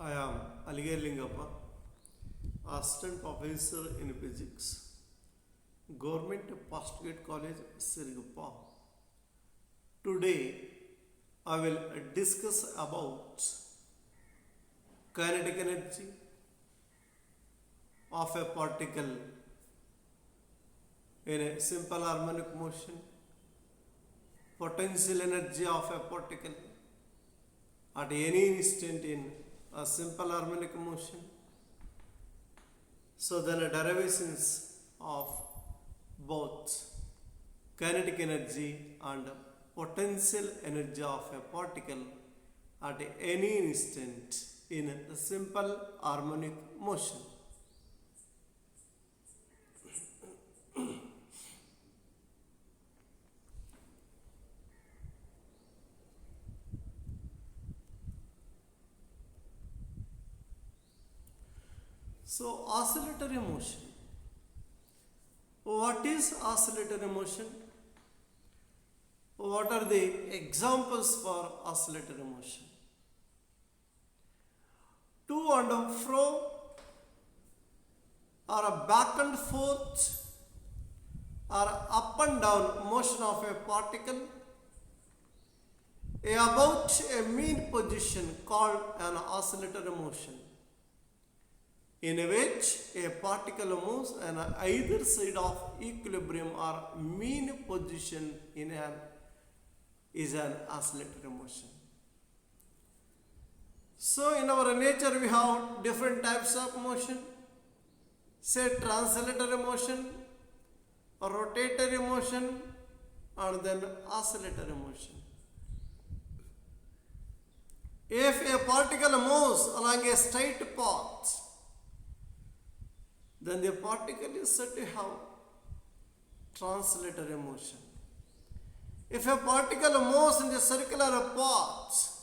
I am Aligar Lingappa, Assistant Professor in Physics, Government Postgraduate College, Siriguppa. Today, I will discuss about kinetic energy of a particle in a simple harmonic motion, potential energy of a particle at any instant in a simple harmonic motion. So then the derivations of both kinetic energy and potential energy of a particle at any instant in a simple harmonic motion. So oscillatory motion. What is oscillatory motion? What are the examples for oscillatory motion? To and fro, or a back and forth, or up and down motion of a particle about a mean position called an oscillatory motion, in which a particle moves on either side of equilibrium or mean position is an oscillatory motion. So in our nature we have different types of motion, say translatory motion, rotatory motion, and then oscillatory motion. If a particle moves along a straight path, then the particle is said to have translatory motion. If a particle moves in the circular path,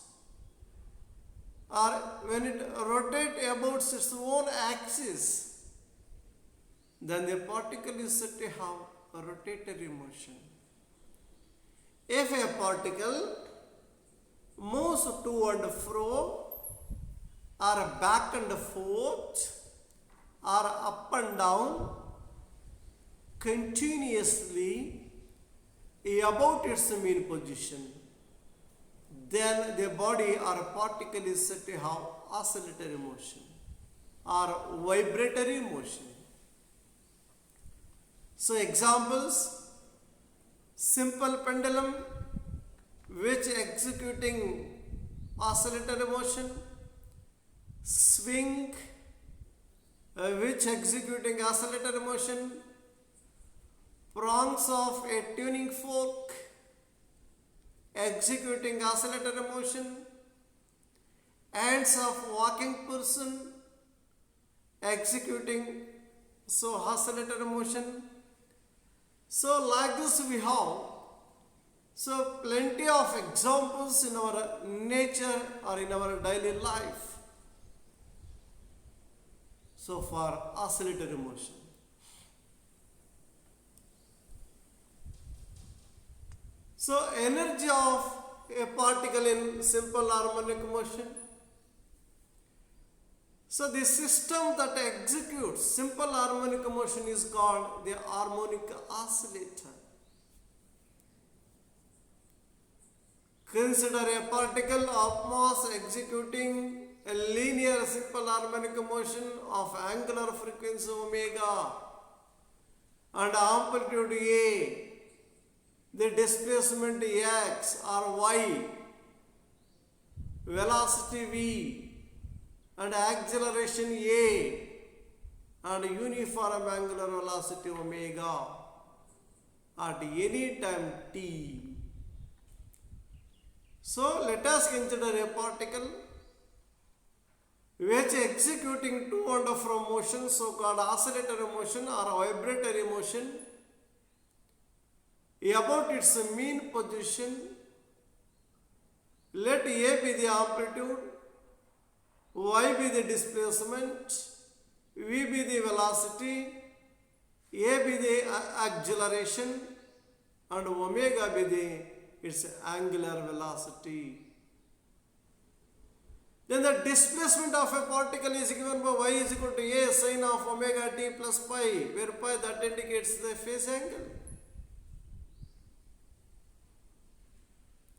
or when it rotates about its own axis, then the particle is said to have a rotatory motion. If a particle moves to and fro, or back and forth, or up and down continuously about its mean position, then the body or particle is said to have oscillatory motion or vibratory motion. So examples: simple pendulum which executing oscillatory motion, swing which executing oscillatory motion, prongs of a tuning fork executing oscillatory motion, hands of walking person executing oscillatory motion. So like this we have plenty of examples in our nature or in our daily life. So for oscillatory motion. So energy of a particle in simple harmonic motion. So the system that executes simple harmonic motion is called the harmonic oscillator. Consider a particle of mass executing a linear simple harmonic motion of angular frequency omega and amplitude A, the displacement x or y, velocity v, and acceleration a, and uniform angular velocity omega at any time t. So let us consider a particle which executing to and fro motion, so called oscillatory motion or vibratory motion, about its mean position. Let A be the amplitude, y be the displacement, v be the velocity, a be the acceleration, and omega be the its angular velocity. Then the displacement of a particle is given by y is equal to a sine of omega t plus pi, where pi that indicates the phase angle.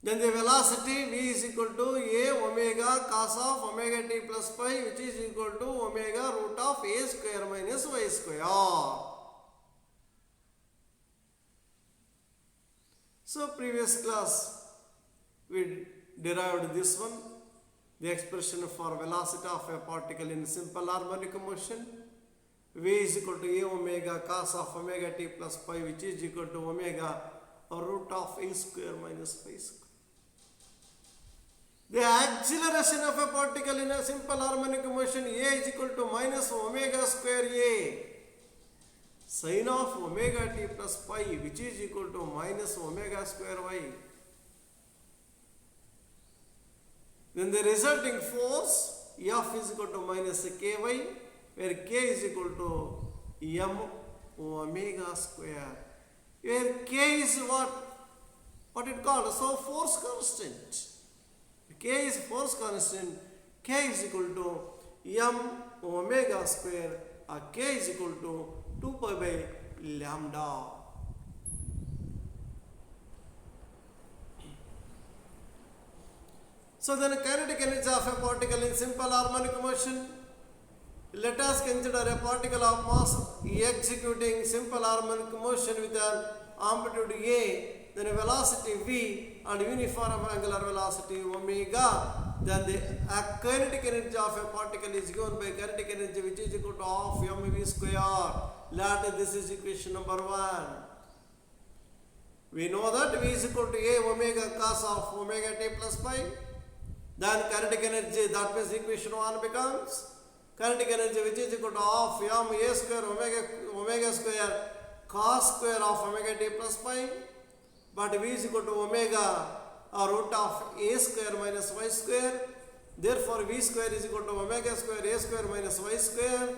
Then the velocity v is equal to a omega cos of omega t plus pi, which is equal to omega root of a square minus y square. So previous class we derived this one, the expression for velocity of a particle in simple harmonic motion. V is equal to a omega cos of omega t plus pi, which is equal to omega root of a square minus pi square. The acceleration of a particle in a simple harmonic motion, a is equal to minus omega square a sine of omega t plus pi, which is equal to minus omega square y. Then the resulting force F is equal to minus ky, where k is equal to m omega square, where k is what it called, so force constant. K is force constant, k is equal to m omega square, or k is equal to 2 pi by lambda. So then kinetic energy of a particle in simple harmonic motion. Let us consider a particle of mass executing simple harmonic motion with an amplitude a, then a velocity v and uniform angular velocity omega. Then the kinetic energy of a particle is given by kinetic energy, which is equal to half mv square. Let this is equation number 1. We know that v is equal to a omega cos of omega t plus pi. Then kinetic energy, that means equation 1 becomes kinetic energy, which is equal to half m a square omega square cos square of omega t plus pi. But v is equal to omega root of a square minus y square. Therefore v square is equal to omega square a square minus y square.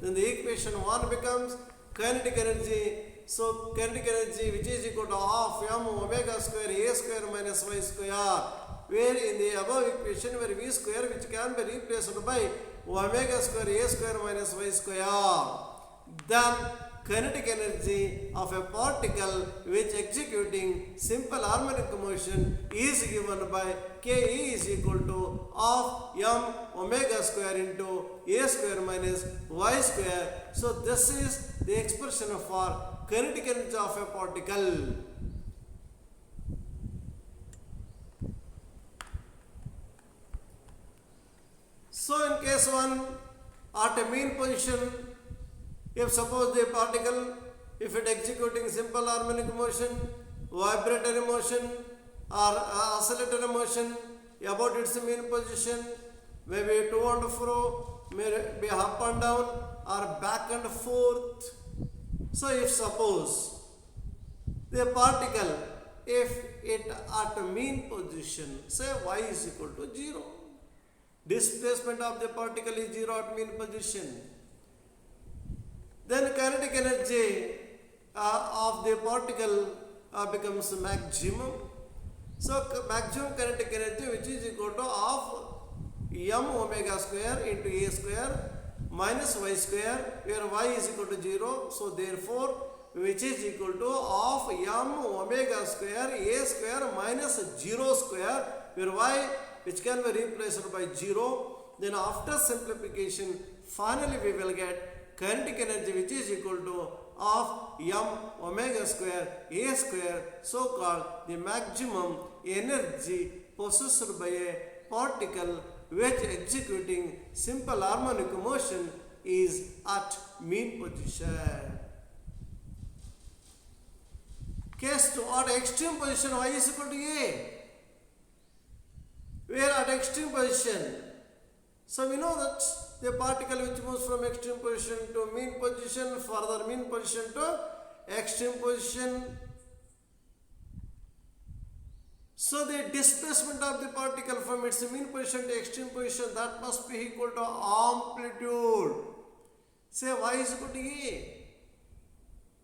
Then the equation 1 becomes kinetic energy. So kinetic energy, which is equal to half m omega square a square minus y square, where in the above equation where v square, which can be replaced by omega square a square minus y square, then kinetic energy of a particle which executing simple harmonic motion is given by Ke is equal to half m omega square into a square minus y square. So this is the expression for kinetic energy of a particle. So in case 1, at a mean position, if suppose the particle, if it executing simple harmonic motion, vibratory motion or oscillatory motion about its mean position, maybe to and fro, maybe up and down or back and forth. So if suppose the particle, if it at a mean position, say y is equal to 0, displacement of the particle is 0 at mean position, then kinetic energy of the particle becomes maximum. So maximum kinetic energy, which is equal to half m omega square into a square minus y square, where y is equal to 0. So therefore, which is equal to half m omega square a square minus 0 square, where y, which can be replaced by 0. Then after simplification, finally we will get kinetic energy, which is equal to half m omega square a square, so called the maximum energy possessed by a particle which executing simple harmonic motion is at mean position. Case 2, at extreme position y is equal to a, where at extreme position, so we know that the particle which moves from extreme position to mean position, further mean position to extreme position. So the displacement of the particle from its mean position to extreme position, that must be equal to amplitude. Say y is equal to a.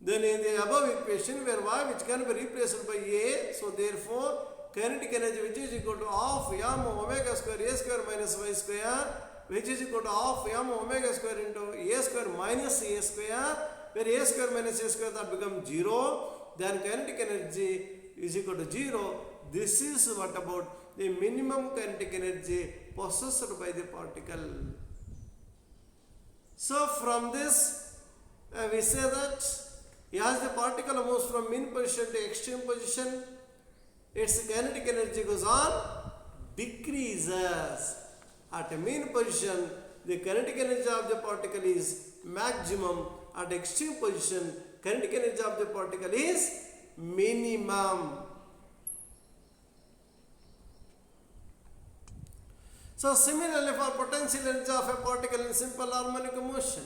Then in the above equation where y, which can be replaced by a, so therefore kinetic energy which is equal to half m omega square a square minus y square, which is equal to half m omega square into a square minus a square, where a square minus a square that becomes 0, then kinetic energy is equal to 0. This is what about the minimum kinetic energy possessed by the particle. So from this we say that as the particle moves from mean position to extreme position, its kinetic energy goes on decreases. At a mean position, the kinetic energy of the particle is maximum. At extreme position, kinetic energy of the particle is minimum. So similarly for potential energy of a particle in simple harmonic motion,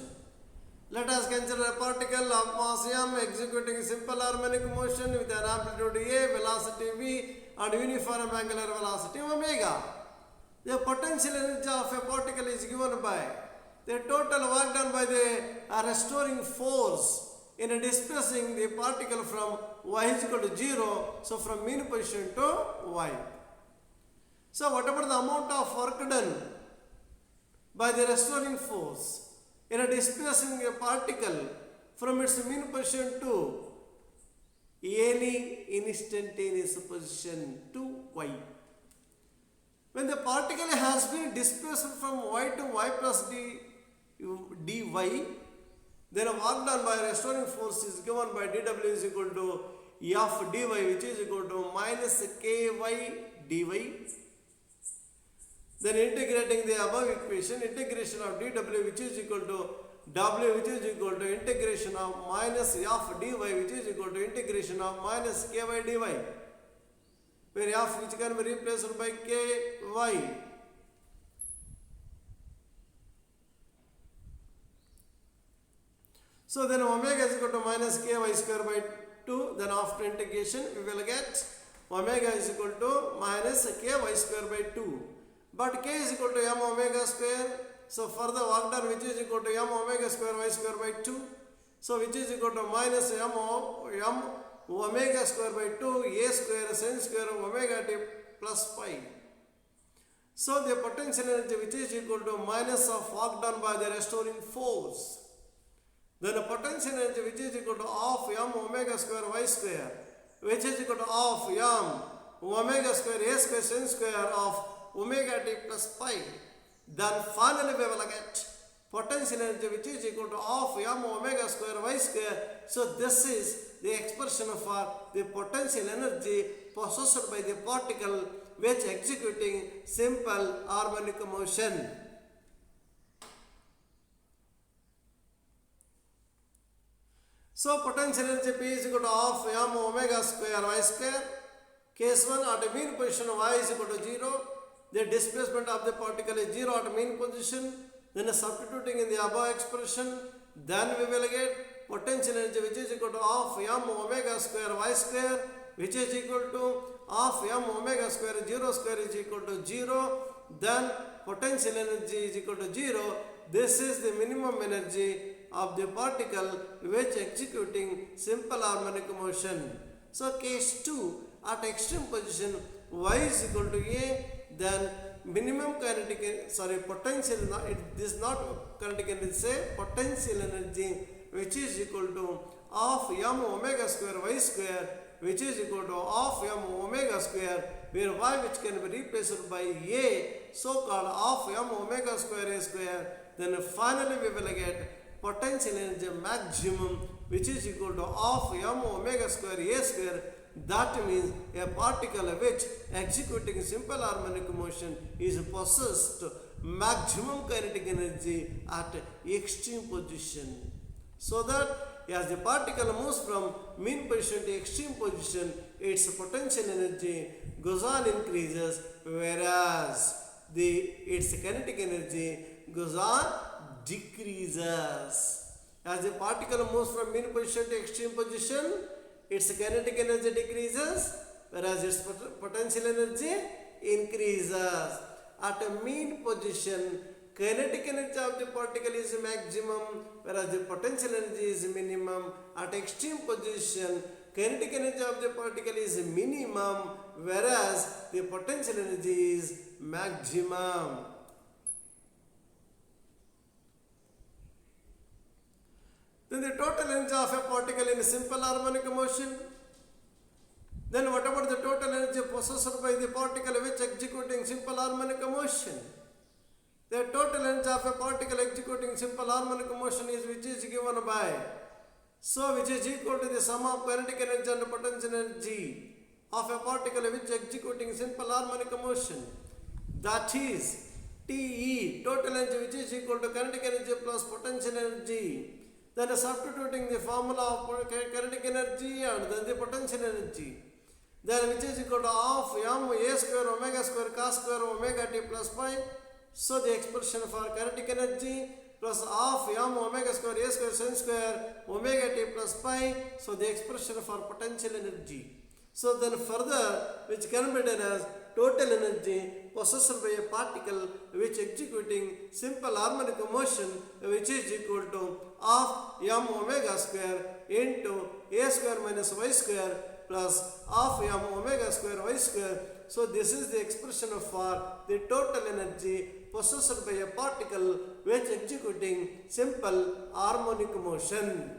let us consider a particle of mass m executing simple harmonic motion with an amplitude a, velocity v and uniform angular velocity omega. The potential energy of a particle is given by the total work done by the restoring force in displacing the particle from y is equal to 0, so from mean position to y. So what about the amount of work done by the restoring force in displacing a particle from its mean position to any instantaneous position to y? When the particle has been displaced from y to y plus dy, then a work done by restoring force is given by dw is equal to f dy, which is equal to minus ky dy. Then integrating the above equation, integration of dw which is equal to w which is equal to integration of minus f dy which is equal to integration of minus ky dy, where f which can be replaced by ky. So then omega is equal to minus ky square by 2, then after integration we will get omega is equal to minus ky square by 2. But k is equal to m omega square. So further work done which is equal to m omega square y square by 2. So which is equal to minus m omega square by 2 a square sin square omega t plus pi. So the potential energy which is equal to minus of work done by the restoring force. Then the potential energy which is equal to half m omega square y square, which is equal to half m omega square a square sin square of omega t plus pi. Then finally we will get potential energy which is equal to half m omega square y square. So this is the expression for the potential energy possessed by the particle which executing simple harmonic motion. So potential energy P is equal to half m omega square y square. Case 1, at a mean position y is equal to 0. The displacement of the particle is 0 at mean position. Then substituting in the above expression, then we will get potential energy which is equal to half m omega square y square, which is equal to half m omega square 0 square is equal to 0. Then potential energy is equal to 0. This is the minimum energy of the particle which executing simple harmonic motion. So case 2, at extreme position y is equal to a, then minimum potential, this is not kinetic energy, say potential energy which is equal to half m omega square y square, which is equal to half m omega square, where y which can be replaced by a, so called half m omega square a square. Then finally we will get potential energy maximum which is equal to half m omega square a square. That means a particle which executing simple harmonic motion is possessed maximum kinetic energy at extreme position. So that as the particle moves from mean position to extreme position, its potential energy goes on increases, whereas its kinetic energy goes on decreases. As the particle moves from mean position to extreme position, its kinetic energy decreases, whereas its potential energy increases. At a mean position, kinetic energy of the particle is maximum, whereas the potential energy is minimum. At extreme position, kinetic energy of the particle is minimum, whereas the potential energy is maximum. Then the total energy of a particle in simple harmonic motion. Then what about the total energy possessed by the particle which executing simple harmonic motion? The total energy of a particle executing simple harmonic motion is which is given by, so which is equal to the sum of kinetic energy and potential energy of a particle which executing simple harmonic motion. That is TE, total energy, which is equal to kinetic energy plus potential energy. Then substituting the formula of kinetic energy and then the potential energy, then which is equal to half m a square omega square cos square omega t plus pi. So the expression for kinetic energy plus half m omega square a square sin square omega t plus pi. So the expression for potential energy. So then further, which can be done as total energy possessed by a particle which executing simple harmonic motion, which is equal to half m omega square into a square minus y square plus half m omega square y square. So this is the expression for the total energy possessed by a particle which executing simple harmonic motion.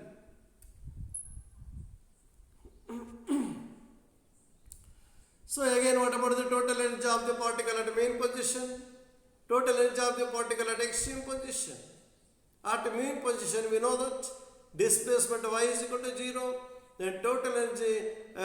So again, what about the total energy of the particle at mean position? Total energy of the particle at extreme position. At mean position, we know that displacement y is equal to 0. Then total energy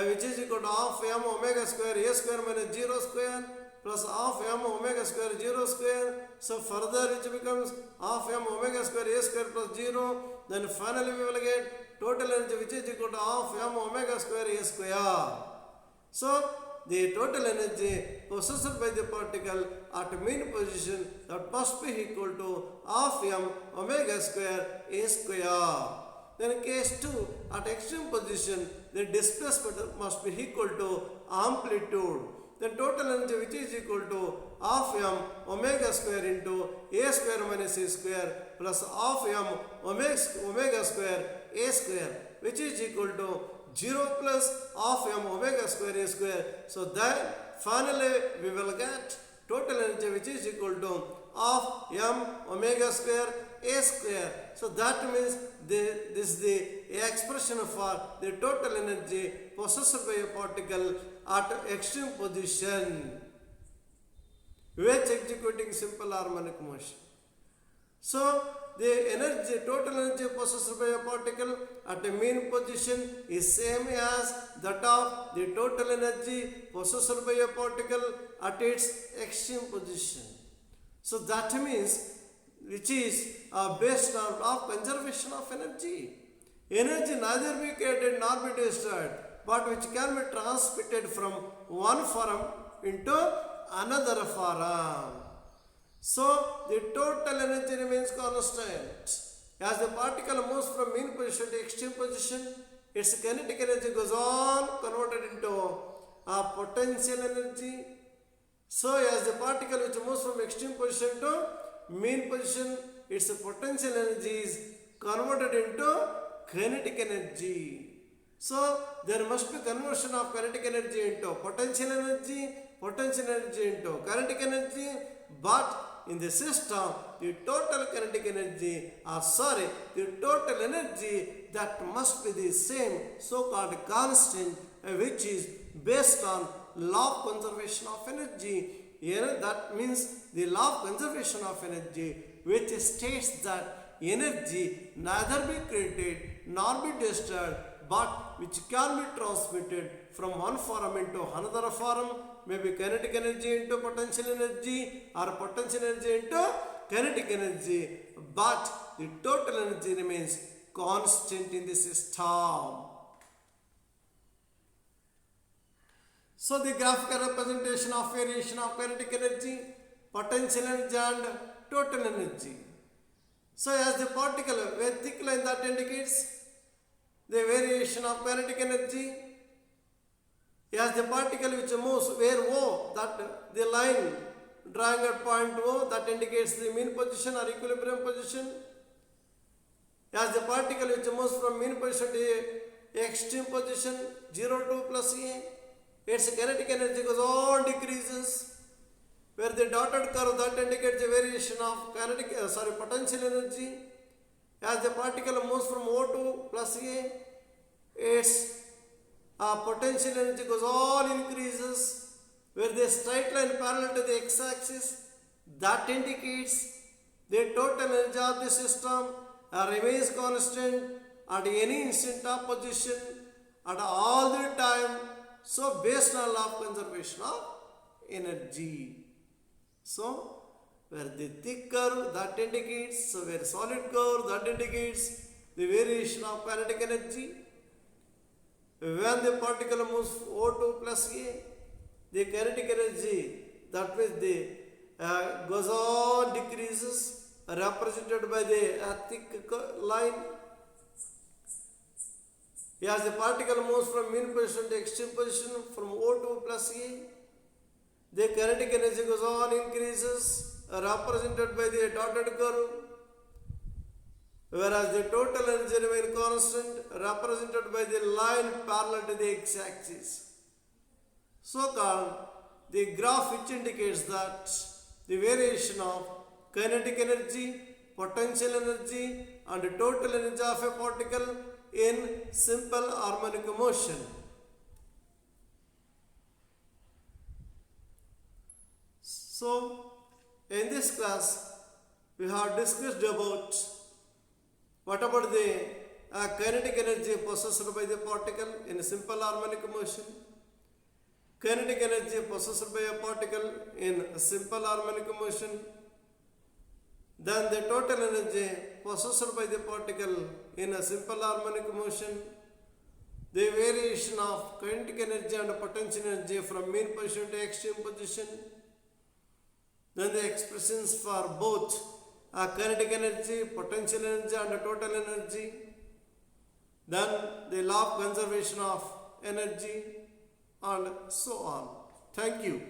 which is equal to half m omega square a square minus 0 square plus half m omega square 0 square. So further, which becomes half m omega square a square plus 0. Then finally we will get total energy which is equal to half m omega square a square. So the total energy possessed by the particle at mean position, that must be equal to half m omega square a square. Then in case 2, at extreme position, the displacement must be equal to amplitude. Then total energy which is equal to half m omega square into a square minus a square plus half m omega square a square, which is equal to 0 plus half m omega square a square. So then finally we will get total energy which is equal to half m omega square a square. So that means this is the expression for the total energy possessed by a particle at extreme position which executing simple harmonic motion. So the energy, total energy possessed by a particle at a mean position is same as that of the total energy possessed by a particle at its extreme position. So that means which is based on law of conservation of energy. Energy neither be created nor be destroyed, but which can be transmitted from one form into another form. So the total energy remains constant. As the particle moves from mean position to extreme position, its kinetic energy goes on converted into potential energy. So as the particle which moves from extreme position to mean position, its potential energy is converted into kinetic energy. So there must be conversion of kinetic energy into potential energy into kinetic energy, but in the system, the total kinetic energy, the total energy that must be the same so-called constant, which is based on law of conservation of energy. Here that means the law of conservation of energy, which states that energy neither be created nor be destroyed, but which can be transmitted from one form into another form, maybe kinetic energy into potential energy or potential energy into kinetic energy, but the total energy remains constant in the system. So the graphical representation of variation of kinetic energy, potential energy and total energy. So as the particle, a thick line that indicates the variation of kinetic energy, as the particle which moves where O, that the line drawing at point O, that indicates the mean position or equilibrium position. As the particle which moves from mean position to extreme position 0 to plus A, its kinetic energy goes on decreases. Where the dotted curve that indicates a variation of potential energy. As the particle moves from O to plus A, its potential energy goes on increases. Where the straight line parallel to the x-axis that indicates the total energy of the system remains constant at any instant of position at all the time. So based on law of conservation of energy. So where the thick curve that indicates, so where solid curve that indicates the variation of kinetic energy. When the particle moves O2 plus A, the kinetic energy, that means the goes on decreases, represented by the thick line. As the particle moves from mean position to extreme position from O2 plus A, the kinetic energy goes on increases, represented by the dotted curve, whereas the total energy remains constant, represented by the line parallel to the x-axis. So called the graph which indicates that the variation of kinetic energy, potential energy and total energy of a particle in simple harmonic motion. So in this class we have discussed about what about the kinetic energy possessed by the particle in simple harmonic motion, kinetic energy possessed by a particle in simple harmonic motion, then the total energy possessed by the particle in a simple harmonic motion, the variation of kinetic energy and potential energy from mean position to extreme position, then the expressions for both kinetic energy, potential energy and total energy, then the law of conservation of energy and so on. Thank you.